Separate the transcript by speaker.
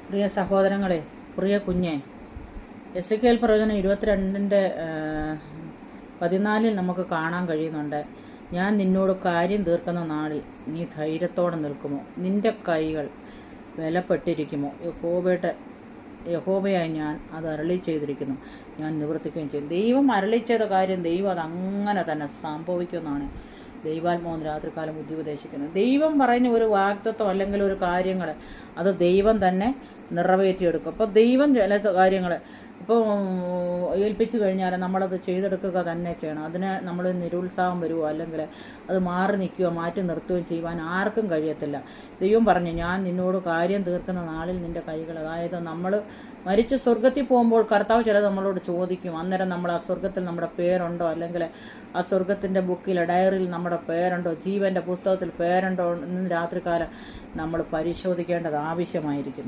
Speaker 1: പ്രിയ സഹോദരങ്ങളെ, പ്രിയ കുഞ്ഞെ, എസെക്കിയേൽ പ്രവചനം 22-ന്റെ 14 നമുക്ക് കാണാൻ കഴിയുന്നുണ്ട്. ഞാൻ നിന്നോട് കാര്യം തീർക്കുന്ന നാളിൽ നീ ധൈര്യത്തോടെ നിൽക്കുമോ? നിന്റെ കൈകൾ ബലപ്പെട്ടിരിക്കുമോ? യഹോവയായി ഞാൻ അത് അരുളി ചെയ്തിരിക്കുന്നു, ഞാൻ നിവർത്തിക്കുകയും ചെയ്യും. ദൈവം അരുളി ചെയ്ത കാര്യം ദൈവം അത് അങ്ങനെ തന്നെ സംഭവിക്കുമെന്നാണ് ദൈവാത്മാവ് രാത്രികാലം ബുദ്ധി ഉപദേശിക്കുന്നത്. ദൈവം പറയുന്ന ഒരു വാഗ്ദത്വം അല്ലെങ്കിൽ ഒരു കാര്യങ്ങൾ അത് ദൈവം തന്നെ നിറവേറ്റിയെടുക്കും. അപ്പോൾ ദൈവം ചില കാര്യങ്ങൾ ഇപ്പോൾ ഏൽപ്പിച്ചു കഴിഞ്ഞാൽ നമ്മളത് ചെയ്തെടുക്കുക തന്നെ ചെയ്യണം. അതിന് നമ്മൾ നിരുത്സാഹം വരുമോ അല്ലെങ്കിൽ അത് മാറി നിൽക്കുകയോ മാറ്റി നിർത്തുകയോ ചെയ്യുവാൻ ആർക്കും കഴിയത്തില്ല. ദൈവം പറഞ്ഞു, ഞാൻ നിന്നോട് കാര്യം തീർക്കുന്ന നാളിൽ നിൻ്റെ കൈകൾ, അതായത് നമ്മൾ മരിച്ച് സ്വർഗത്തിൽ പോകുമ്പോൾ കർത്താവ് ചിലത് നമ്മളോട് ചോദിക്കും. അന്നേരം നമ്മൾ ആ സ്വർഗത്തിൽ നമ്മുടെ പേരുണ്ടോ, അല്ലെങ്കിൽ ആ സ്വർഗത്തിൻ്റെ ബുക്കിൽ ഡയറിയിൽ നമ്മുടെ പേരുണ്ടോ, ജീവൻ്റെ പുസ്തകത്തിൽ പേരുണ്ടോ എന്ന് രാത്രികാലം നമ്മൾ പരിശോധിക്കേണ്ടത് ആവശ്യമായിരിക്കുന്നു.